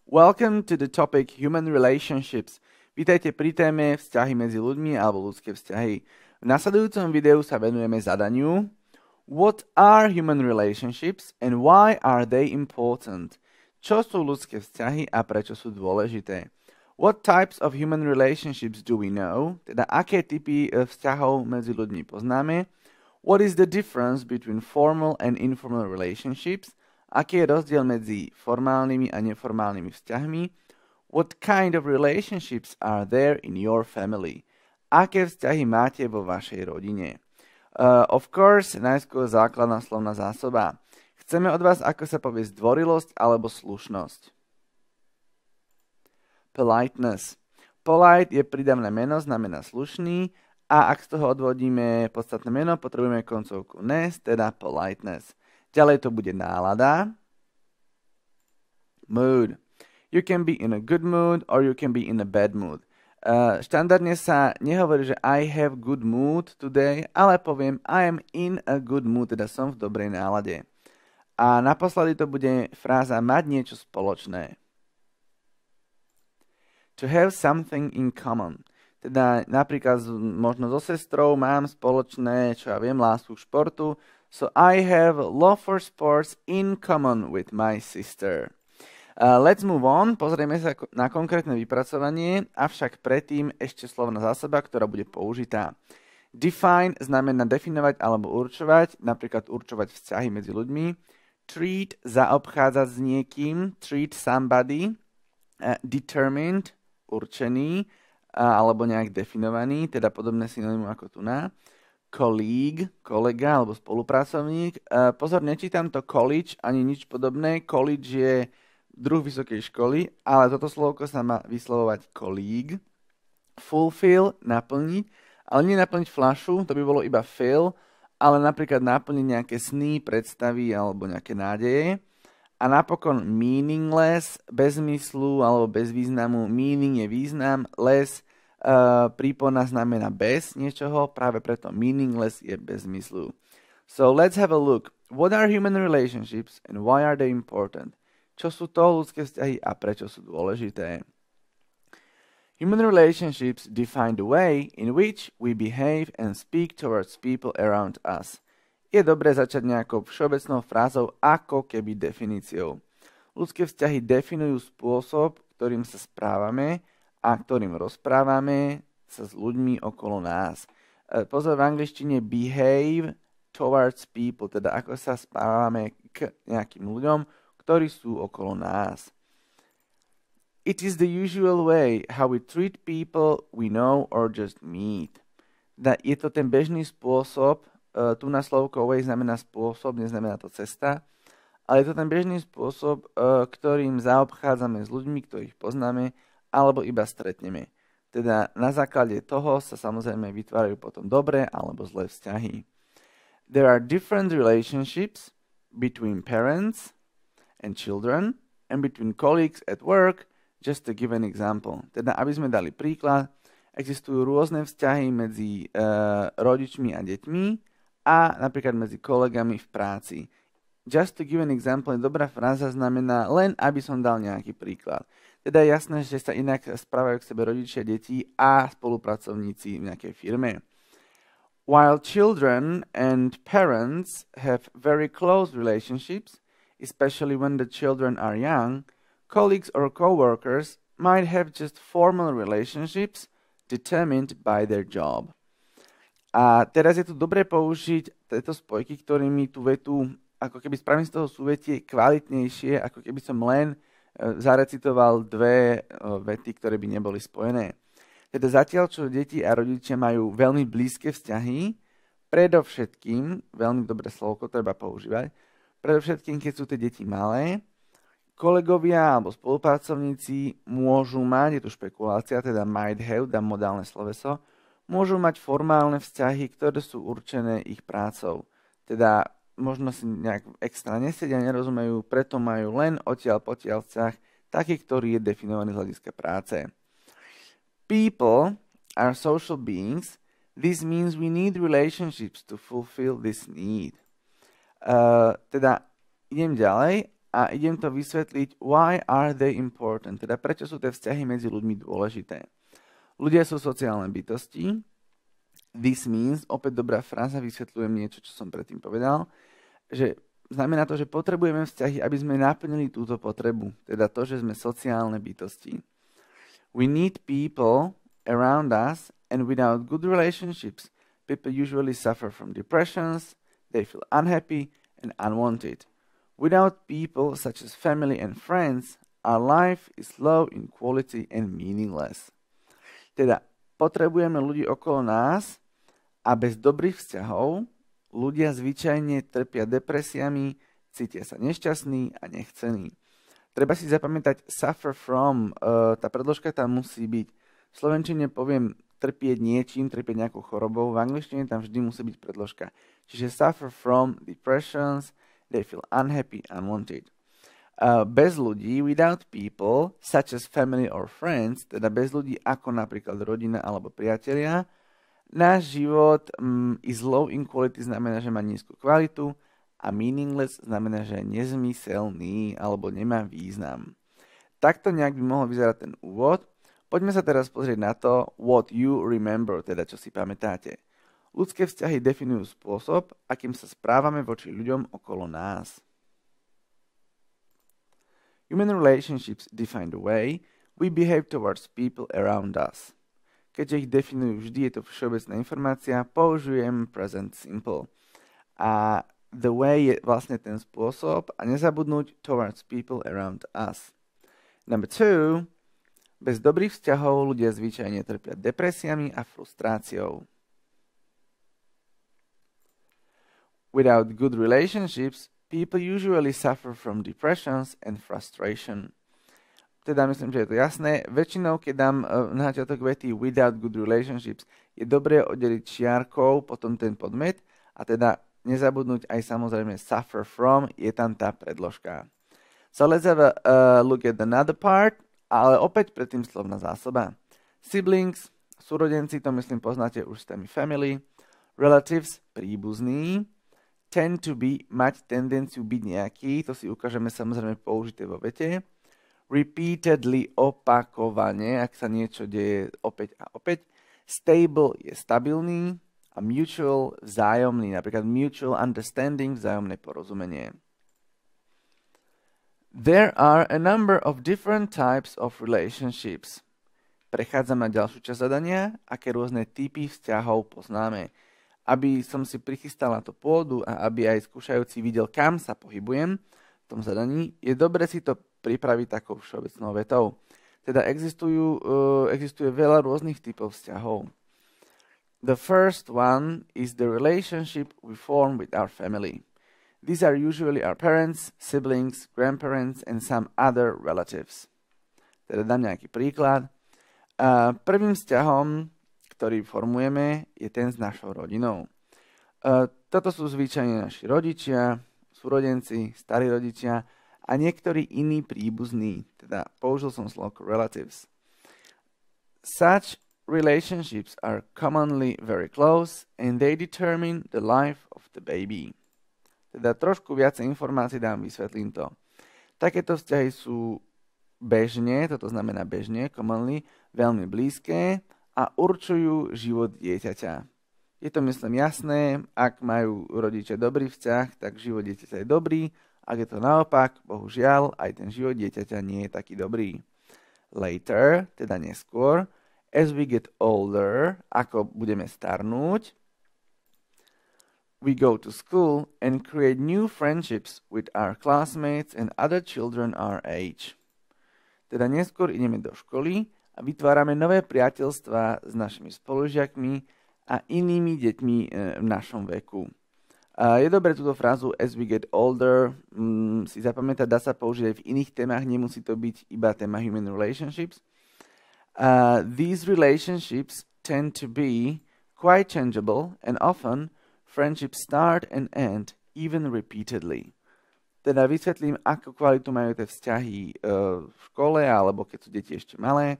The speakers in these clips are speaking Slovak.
Welcome to the topic human relationships. Vítajte pri téme vzťahy medzi ľuďmi alebo ľudské vzťahy. V nasledujúcom videu sa venujeme zadaniu What are human relationships and why are they important? Čo sú ľudské vzťahy a prečo sú dôležité? What types of human relationships do we know? Teda aké typy vzťahov medzi ľuďmi poznáme? What is the difference between formal and informal relationships? Aký je rozdiel medzi formálnymi a neformálnymi vzťahmi? What kind of relationships are there in your family? Aké vzťahy máte vo vašej rodine? Of course, najskôr základná slovná zásoba. Chceme od vás, ako sa povie, zdvorilosť alebo slušnosť. Politeness. Polite je prídavné meno, znamená slušný, a ak z toho odvodíme podstatné meno, potrebujeme koncovku ness, teda politeness. Ďalej to bude nálada. Mood. You can be in a good mood or you can be in a bad mood. Štandardne sa nehovorí, že I have good mood today, ale poviem I am in a good mood, teda som v dobrej nálade. A naposledy to bude fráza mať niečo spoločné. To have something in common. Teda napríklad možno so sestrou mám spoločné, čo ja viem, lásku k športu. So I have love for sports in common with my sister. Let's move on. Pozrieme sa na konkrétne vypracovanie, avšak predtým ešte slovná zásoba, ktorá bude použitá. Define znamená definovať alebo určovať, napríklad určovať vzťahy medzi ľuďmi. Treat zaobchádzať s niekým, treat somebody. Determined určený alebo nejak definovaný, teda podobné synonymum ako tu na. Colleague, kolega alebo spolupracovník. Pozor, nečítam to college ani nič podobné. College je druh vysokej školy, ale toto slovko sa má vyslovovať colleague. Fulfill, naplniť, ale nie naplniť fľašu, to by bolo iba fill, ale napríklad naplniť nejaké sny, predstavy alebo nejaké nádeje. A napokon meaningless, bez zmyslu alebo bez významu. Meaning je význam, less prípona znamená bez niečoho, práve preto meaningless je bez zmyslu. So let's have a look. What are human relationships and why are they important? Čo sú to ľudské vzťahy a prečo sú dôležité? Human relationships define the way in which we behave and speak towards people around us. Je dobré začať nejakou všeobecnou frázou ako keby definíciou. Ľudské vzťahy definujú spôsob, ktorým sa správame a ktorým rozprávame sa s ľuďmi okolo nás. Pozor, v angličtine behave towards people, teda ako sa správame k nejakým ľuďom, ktorí sú okolo nás. It is the usual way how we treat people we know or just meet. Teda je to ten bežný spôsob, tu na slovko way znamená spôsob, neznamená to cesta, ale je to ten bežný spôsob, ktorým zaobchádzame s ľuďmi, ktorých poznáme, alebo iba stretneme. Teda na základe toho sa samozrejme vytvárajú potom dobré alebo zlé vzťahy. There are different relationships between parents and children and between colleagues at work, just to give an example. Teda aby sme dali príklad, existujú rôzne vzťahy medzi rodičmi a deťmi a napríklad medzi kolegami v práci. Just to give an example je dobrá fráza, znamená len, aby som dal nejaký príklad. Teda je jasné, že sa inak správajú k sebe rodičia, deti a spolupracovníci v nejakej firme. While children and parents have very close relationships, especially when the children are young, colleagues or co-workers might have just formal relationships determined by their job. A teraz je tu dobre použiť tieto spojky, ktorými tú vetu, ako keby spravím z toho súvetie kvalitnejšie, ako keby som len zarecitoval dve vety, ktoré by neboli spojené. Teda zatiaľ, čo deti a rodičia majú veľmi blízke vzťahy, predovšetkým, veľmi dobré slovko treba používať, predovšetkým, keď sú tie deti malé, kolegovia alebo spolupracovníci môžu mať, je tu špekulácia, teda might have, dám modálne sloveso, môžu mať formálne vzťahy, ktoré sú určené ich prácou. Teda možno si nejak extra nesedia, nerozumejú, preto majú len odtiaľ potiaľ vzťah, taký, ktorý je definovaný z hľadiska práce. People are social beings. This means we need relationships to fulfill this need. Teda idem ďalej. a idem to vysvetliť why are they important, teda prečo sú tie vzťahy medzi ľuďmi dôležité. Ľudia sú sociálne bytosti. This means, opäť dobrá fráza, vysvetľujem niečo, čo som predtým povedal, že znamená to, že potrebujeme vzťahy, aby sme naplnili túto potrebu, teda to, že sme sociálne bytosti. We need people around us, and without good relationships, people usually suffer from depressions, they feel unhappy and unwanted. Without people such as family and friends, our life is low in quality and meaningless. Teda potrebujeme ľudí okolo nás a bez dobrých vzťahov ľudia zvyčajne trpia depresiami, cítia sa nešťastní a nechcení. Treba si zapamätať suffer from, tá predložka tam musí byť. V slovenčine poviem trpieť niečím, trpieť nejakou chorobou, v angličtine tam vždy musí byť predložka. Čiže suffer from depressions, they feel unhappy, unwanted. Bez ľudí, without people, such as family or friends, teda bez ľudí ako napríklad rodina alebo priatelia, náš život is low in quality znamená, že má nízku kvalitu a meaningless znamená, že je nezmyselný alebo nemá význam. Takto nejak by mohol vyzerať ten úvod. Poďme sa teraz pozrieť na to, what you remember, teda čo si pamätáte. Ľudské vzťahy definujú spôsob, akým sa správame voči ľuďom okolo nás. Human relationships define the way we behave towards people around us. Keďže ich definujú vždy, je to všeobecná informácia, použijem present simple. A the way je vlastne ten spôsob a nezabudnúť towards people around us. Number 2. Bez dobrých vzťahov ľudia zvyčajne trpia depresiami a frustráciou. Without good relationships, people usually suffer from depressions and frustration. Teda myslím, že je to jasné. Väčšinou, keď dám na začiatok vety without good relationships, je dobré oddeliť čiarkou potom ten podmet a teda nezabudnúť aj samozrejme suffer from, je tam tá predložka. So let's have a look at another part, ale opäť predtým slovná zásoba. Siblings, súrodenci, to myslím poznáte už z témy family. Relatives, príbuzní. Tend to be, mať tendenciu byť nejaký, to si ukážeme samozrejme použité vo vete. Repeatedly, opakovane, ak sa niečo deje opäť a opäť. Stable je stabilný a mutual, vzájomný, napríklad mutual understanding, vzájomné porozumenie. There are a number of different types of relationships. Prechádzam na ďalšiu časť zadania, aké rôzne typy vzťahov poznáme. Aby som si prichystal na to pôdu a aby aj skúšajúci videl, kam sa pohybujem v tom zadaní, je dobre si to pripraviť takou všeobecnou vetou. Teda existuje veľa rôznych typov vzťahov. The first one is the relationship we form with our family. These are usually our parents, siblings, grandparents and some other relatives. Teda dám nejaký príklad. Prvým vzťahom, ktorý formujeme, je ten s našou rodinou. Toto sú zvyčajne naši rodičia, súrodenci, starí rodičia a niektorí iní príbuzní. Teda použil som slovko relatives. Such relationships are commonly very close and they determine the life of the baby. Teda trošku viacej informácií dám, vysvetlím to. Takéto vzťahy sú bežne, toto znamená bežne, commonly, veľmi blízke a určujú život dieťaťa. Je to, myslím, jasné, ak majú rodičia dobrý vzťah, tak život dieťaťa je dobrý, ak je to naopak, bohužiaľ, aj ten život dieťaťa nie je taký dobrý. Later, teda neskôr, as we get older, ako budeme starnúť, we go to school and create new friendships with our classmates and other children our age. Teda neskôr ideme do školy a vytvárame nové priateľstvá s našimi spolužiakmi a inými deťmi v našom veku. Je dobré túto frázu as we get older si zapamätať, dá sa použiť aj v iných témach, nemusí to byť iba téma human relationships. These relationships tend to be quite changeable and often friendships start and end even repeatedly. Teda vysvetlím, akú kvalitu majú tie vzťahy v škole alebo keď sú deti ešte malé.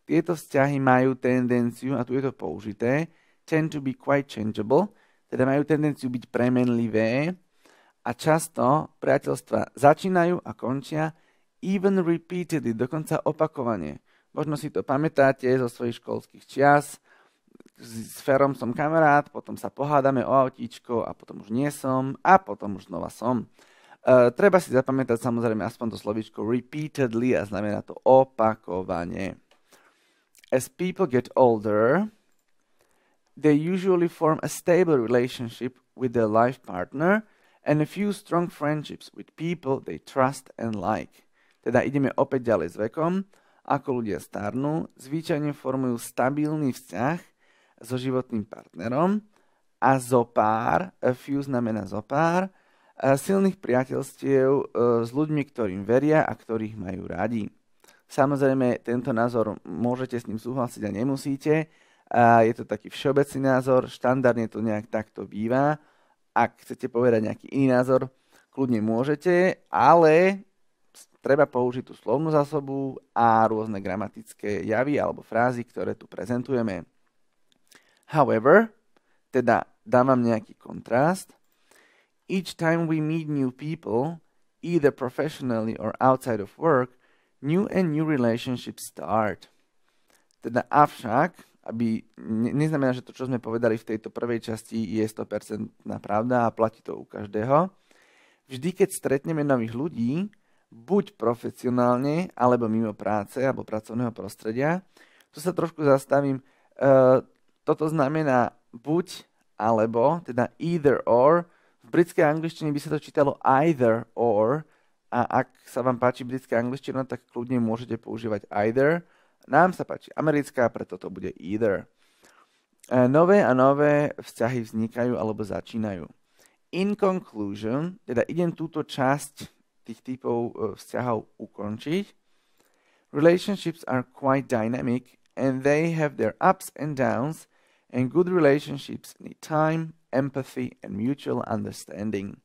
Tieto vzťahy majú tendenciu, a tu je to použité, tend to be quite changeable, teda majú tendenciu byť premenlivé A často priateľstva začínajú a končia even repeatedly, dokonca opakovane. Možno si to pamätáte zo svojich školských čias. S Ferom som kamarát, potom sa pohádame o autíčko a potom už nie som a potom už znova som. Treba si zapamätať samozrejme aspoň to slovíčko repeatedly a znamená to opakovane. As people get older, they usually form a stable relationship with their life partner and a few strong friendships with people they trust and like. Teda ideme opäť ďalej s vekom. Ako ľudia starnú, zvyčajne formujú stabilný vzťah so životným partnerom a zopár, a few znamená zopár, silných priateľstiev s ľuďmi, ktorým veria a ktorých majú radi. Samozrejme, tento názor môžete s ním súhlasiť a nemusíte. Je to taký všeobecný názor, štandardne to nejak takto býva. Ak chcete povedať nejaký iný názor, kľudne môžete, ale treba použiť tú slovnú zásobu a rôzne gramatické javy alebo frázy, ktoré tu prezentujeme. However, teda dávam nejaký kontrast. Each time we meet new people, either professionally or outside of work, new and new relationships start. Teda avšak, aby neznamená, že to, čo sme povedali v tejto prvej časti, je 100% pravda a platí to u každého. Vždy, keď stretneme nových ľudí, buď profesionálne, alebo mimo práce, alebo pracovného prostredia. Tu sa trošku zastavím. Toto znamená buď, alebo, teda either or. V britskej angličtine by sa to čítalo either or. A ak sa vám páči britská angličtina, tak kľudne môžete používať either. Nám sa páči americká, preto to bude either. Nové a nové vzťahy vznikajú alebo začínajú. In conclusion, teda idem túto časť tých typov vzťahov ukončiť. Relationships are quite dynamic and they have their ups and downs, and good relationships need time, empathy and mutual understanding.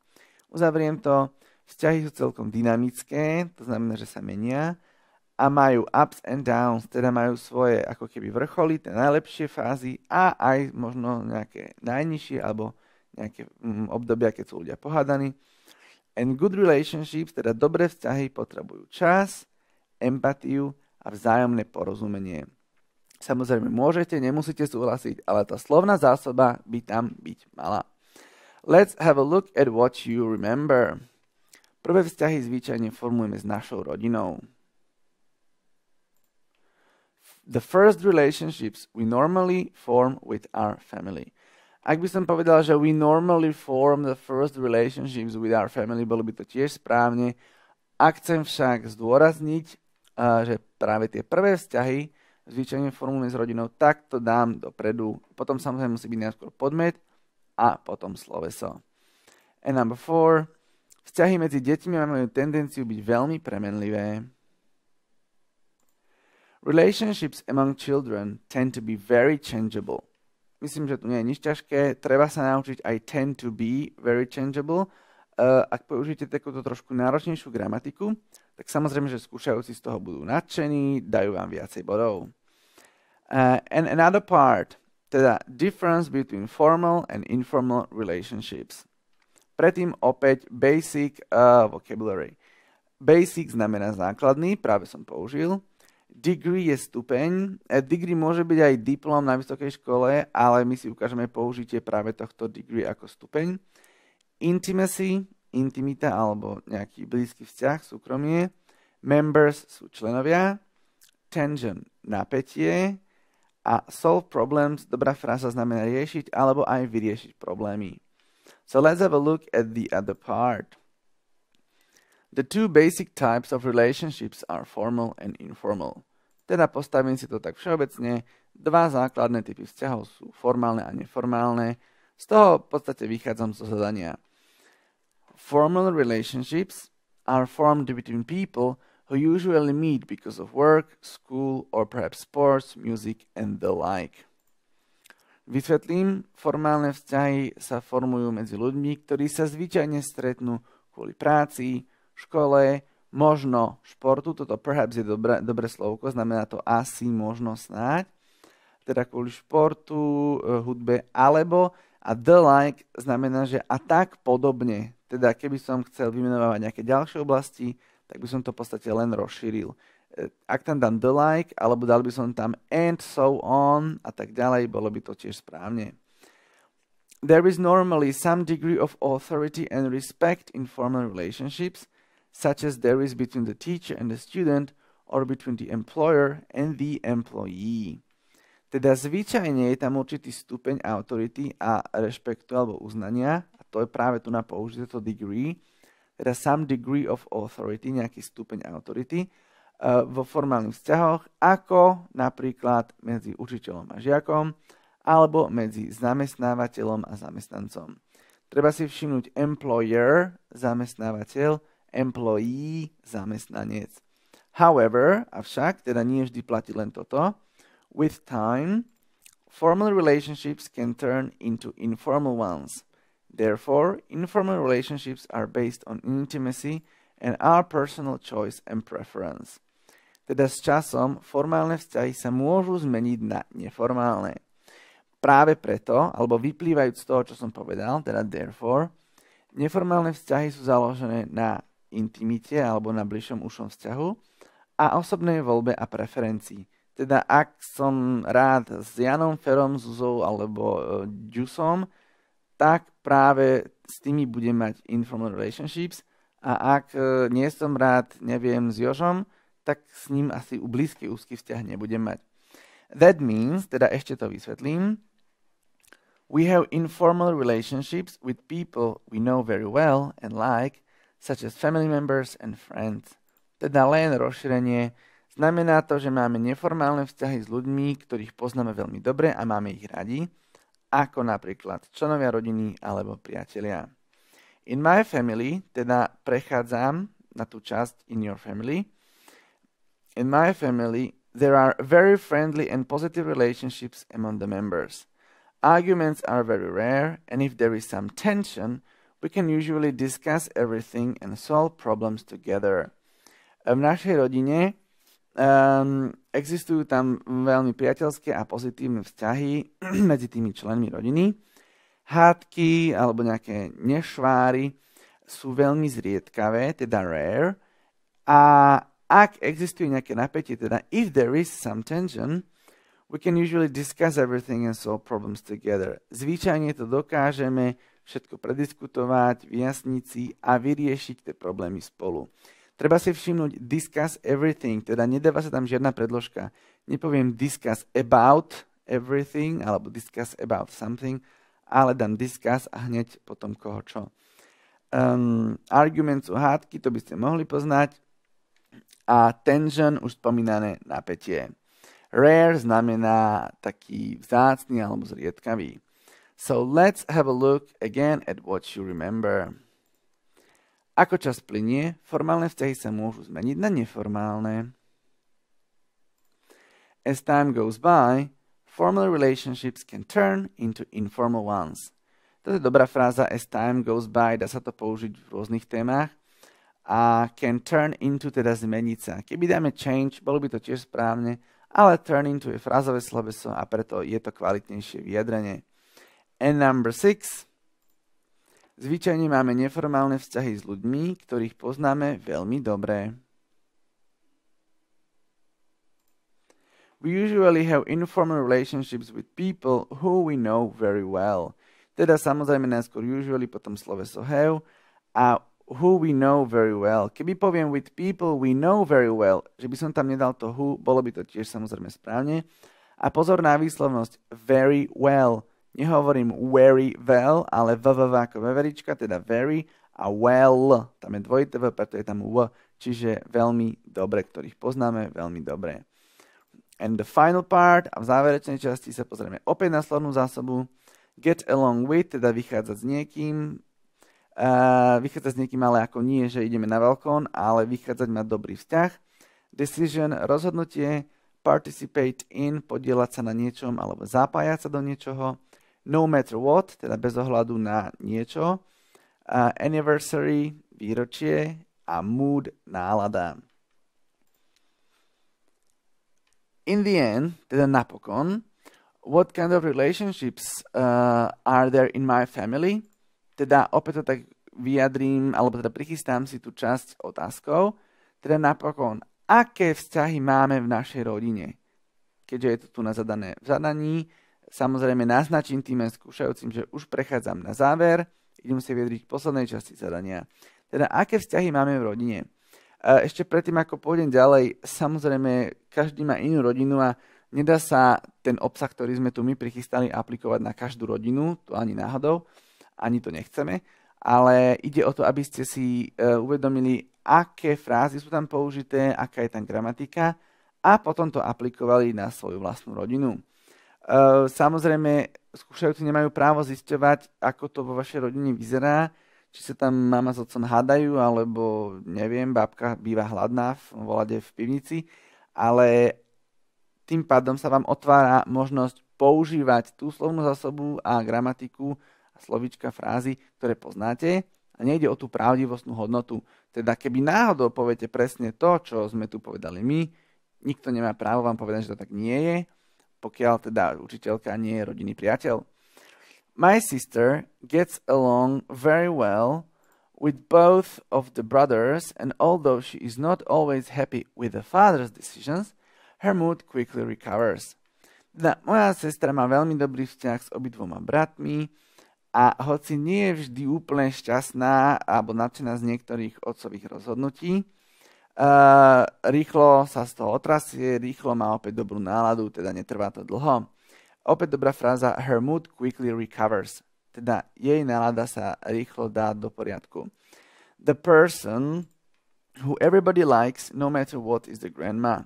Uzavriem to. Vzťahy sú celkom dynamické, to znamená, že sa menia a majú ups and downs, teda majú svoje ako keby vrcholy, tie najlepšie fázy a aj možno nejaké najnižšie alebo nejaké obdobia, keď sú ľudia pohádaní. And good relationships, teda dobré vzťahy, potrebujú čas, empatiu a vzájomné porozumenie. Samozrejme môžete, nemusíte súhlasiť, ale tá slovná zásoba by tam byť mala. Let's have a look at what you remember. Prvé vzťahy zvyčajne formujeme s našou rodinou. The first relationships we normally form with our family. Ak by som povedal, že we normally form the first relationships with our family, bolo by to tiež správne. Ak chcem však zdôrazniť, že práve tie prvé vzťahy zvyčajne formujeme s rodinou, tak to dám dopredu. Potom samozrejme musí byť najskôr podmet a potom sloveso. And number 4. Vzťahy medzi deťmi majú tendenciu byť veľmi premenlivé. Relationships among children tend to be very changeable. Myslím, že tu nie je nič ťažké. Treba sa naučiť aj tend to be very changeable. Ak použijete takúto trošku náročnejšiu gramatiku, tak samozrejme, že skúšajúci z toho budú nadšení, dajú vám viacej bodov. And another part, teda difference between formal and informal relationships. Predtým opäť basic vocabulary. Basic znamená základný, práve som použil. Degree je stupeň. Degree môže byť aj diplom na vysokej škole, ale my si ukážeme použitie práve tohto degree ako stupeň. Intimacy, intimita alebo nejaký blízky vzťah, súkromie. Members sú členovia. Tension, napätie. A solve problems, dobrá fráza znamená riešiť alebo aj vyriešiť problémy. So let's have a look at the other part. The two basic types of relationships are formal and informal. Teda postavím si to tak všeobecne. Dva základné typy vzťahov sú formálne a neformálne. Z toho v podstate vychádzam zo zadania. Formal relationships are formed between people who usually meet because of work, school, or perhaps sports, music, and the like. Vysvetlím, formálne vzťahy sa formujú medzi ľuďmi, ktorí sa zvyčajne stretnú kvôli práci, škole, možno športu, toto perhaps je dobré slovko, znamená to asi, možno, snáď, teda kvôli športu, hudbe, alebo A the like znamená, že a tak podobne. Teda keby som chcel vymenovať nejaké ďalšie oblasti, tak by som to v podstate len rozšíril. Ak tam dám the like, alebo dal by som tam and so on a tak ďalej, bolo by to tiež správne. There is normally some degree of authority and respect in formal relationships, such as there is between the teacher and the student, or between the employer and the employee. Teda zvyčajne je tam určitý stupeň autority a rešpektu alebo uznania, a to je práve tu na použité to degree, teda some degree of authority, nejaký stupeň autority, vo formálnych vzťahoch, ako napríklad medzi učiteľom a žiakom, alebo medzi zamestnávateľom a zamestnancom. Treba si všimnúť employer, zamestnávateľ, employee, zamestnanec. However, avšak, teda nie vždy platí len toto, with time, formal relationships can turn into informal ones. Therefore, informal relationships are based on intimacy and our personal choice and preference. Teda s časom formálne vzťahy sa môžu zmeniť na neformálne. Práve preto, alebo vyplývajúc z toho, čo som povedal, teda therefore, neformálne vzťahy sú založené na intimite alebo na bližšom ušom vzťahu a osobnej voľbe a preferencii. Teda ak som rád s Janom, Ferom, Zuzou alebo Ďusom, tak práve s tými budem mať informal relationships a ak nie som rád, neviem, s Jožom, tak s ním asi blízky úzky vzťah nebudem mať. That means, teda ešte to vysvetlím, we have informal relationships with people we know very well and like, such as family members and friends. Teda len rozšírenie. Znamená to, že máme neformálne vzťahy s ľuďmi, ktorých poznáme veľmi dobre a máme ich radi, ako napríklad členovia rodiny alebo priatelia. In my family, teda prechádzam na tú časť in your family. In my family, there are very friendly and positive relationships among the members. Arguments are very rare, and if there is some tension, we can usually discuss everything and solve problems together. V našej rodine existujú tam veľmi priateľské a pozitívne vzťahy medzi tými členmi rodiny. Hádky alebo nejaké nešváry sú veľmi zriedkavé, teda rare. A ak existuje nejaké napätie, teda if there is some tension, we can usually discuss everything and solve problems together. Zvyčajne to dokážeme všetko prediskutovať, vyjasniť si a vyriešiť tie problémy spolu. Treba si všimnúť discuss everything, teda nedáva sa tam žiadna predložka. Nepoviem discuss about everything, alebo discuss about something, ale dám discuss a hneď potom koho čo. Argument sú hádky, to by ste mohli poznať. A tension, už spomínané napätie. Rare znamená taký vzácny alebo zriedkavý. So let's have a look again at what you remember. Ako čas plynie, formálne vzťahy sa môžu zmeniť na neformálne. As time goes by, formal relationships can turn into informal ones. To je dobrá fráza, as time goes by, dá sa to použiť v rôznych témach. A can turn into, teda zmeniť sa. Keby dáme change, bolo by to tiež správne, ale turn into je frázové sloveso a preto je to kvalitnejšie vyjadrenie. And number 6. Zvyčajne máme neformálne vzťahy s ľuďmi, ktorých poznáme veľmi dobre. We usually have informal relationships with people who we know very well. Teda samozrejme najskôr usually, potom sloveso have a who we know very well. Keby poviem with people we know very well, že by som tam nedal to who, bolo by to tiež samozrejme správne. A pozor na výslovnosť very well. Nehovorím very well, ale vvv ako veverička, teda very a well. Tam je dvojité v, preto je tam v, čiže veľmi dobre, ktorých poznáme veľmi dobre. And the final part, a v záverečnej časti sa pozrieme opäť na slovnú zásobu. Get along with, teda vychádzať s niekým, ale ako nie, že ideme na balkón, ale vychádzať mať dobrý vzťah. Decision, rozhodnutie. Participate in, podieľať sa na niečom alebo zapájať sa do niečoho. No matter what, teda bez ohľadu na niečo. Anniversary, výročie a mood, nálada. In the end, teda napokon, What kind of relationships are there in my family? Teda opäť to tak vyjadrím, alebo teda prichystám si tú časť otázkou. Teda napokon, aké vzťahy máme v našej rodine? Keďže je to tu zadané v zadaní, samozrejme naznačím tým skúšajúcim, že už prechádzam na záver, idem si vyjadriť v poslednej časti zadania. Teda aké vzťahy máme v rodine? Ešte predtým, ako pôjdem ďalej, samozrejme, každý má inú rodinu a nedá sa ten obsah, ktorý sme tu my prichystali, aplikovať na každú rodinu, to ani náhodou, ani to nechceme, ale ide o to, aby ste si uvedomili, aké frázy sú tam použité, aká je tam gramatika a potom to aplikovali na svoju vlastnú rodinu. Samozrejme, skúšajúci nemajú právo zisťovať, ako to vo vašej rodine vyzerá, či sa tam mama s otcom hádajú, alebo neviem, babka býva hladná volade v pivnici, ale tým pádom sa vám otvára možnosť používať tú slovnú zásobu a gramatiku a slovíčka, frázy, ktoré poznáte a nejde o tú pravdivostnú hodnotu. Teda keby náhodou poviete presne to, čo sme tu povedali my, nikto nemá právo vám povedať, že to tak nie je, pokiaľ teda učiteľka nie je rodinný priateľ. My sister gets along very well with both of the brothers, and although she is not always happy with the father's decisions, her mood quickly recovers. Teda, moja sestra má veľmi dobrý vzťah s obidvoma bratmi a hoci nie je vždy úplne šťastná alebo nadšená z niektorých otcových rozhodnutí, rýchlo sa z toho otrasie, rýchlo má opäť dobrú náladu, teda netrvá to dlho. Opäť dobrá fráza, her mood quickly recovers, teda jej nálada sa rýchlo dá do poriadku. The person who everybody likes, no matter what, is the grandma.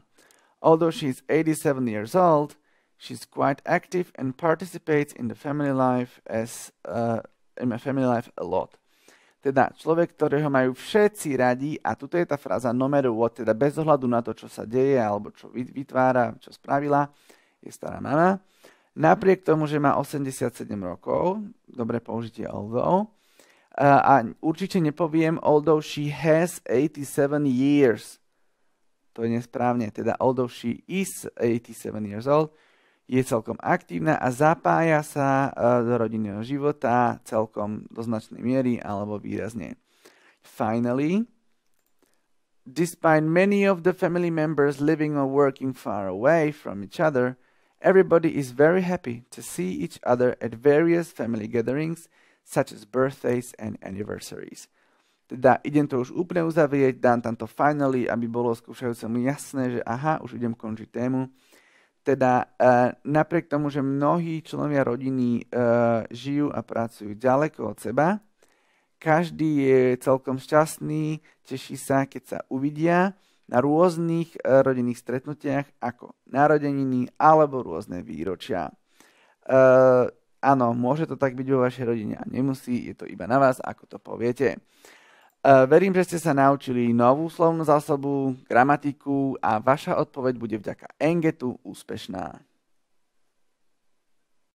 Although she is 87 years old, she's quite active and participates in the family life a lot. Teda človek, ktorého majú všetci radi, a tuto je tá fráza no matter what, teda bez ohľadu na to, čo sa deje, alebo čo vytvára, čo spravila, je stará mama. Napriek tomu, že má 87 rokov, dobré použitie although, a určite nepoviem although she has 87 years. To je nesprávne, teda although she is 87 years old, je celkom aktívna a zapája sa do rodinného života celkom do značnej miery alebo výrazne. Finally, despite many of the family members living or working far away from each other, everybody is very happy to see each other at various family gatherings, such as birthdays and anniversaries. Teda idem to už úplne uzavrieť, dám tam to finally, aby bolo skúšajúcemu jasné, že aha, už idem končiť tému. Teda napriek tomu, že mnohí členovia rodiny žijú a pracujú ďaleko od seba, každý je celkom šťastný, teší sa, keď sa uvidia na rôznych rodinných stretnutiach ako narodeniny alebo rôzne výročia. Áno, môže to tak byť vo vašej rodine a nemusí, je to iba na vás, ako to poviete. Verím, že ste sa naučili novú slovnú zásobu, gramatiku a vaša odpoveď bude vďaka Engetu úspešná.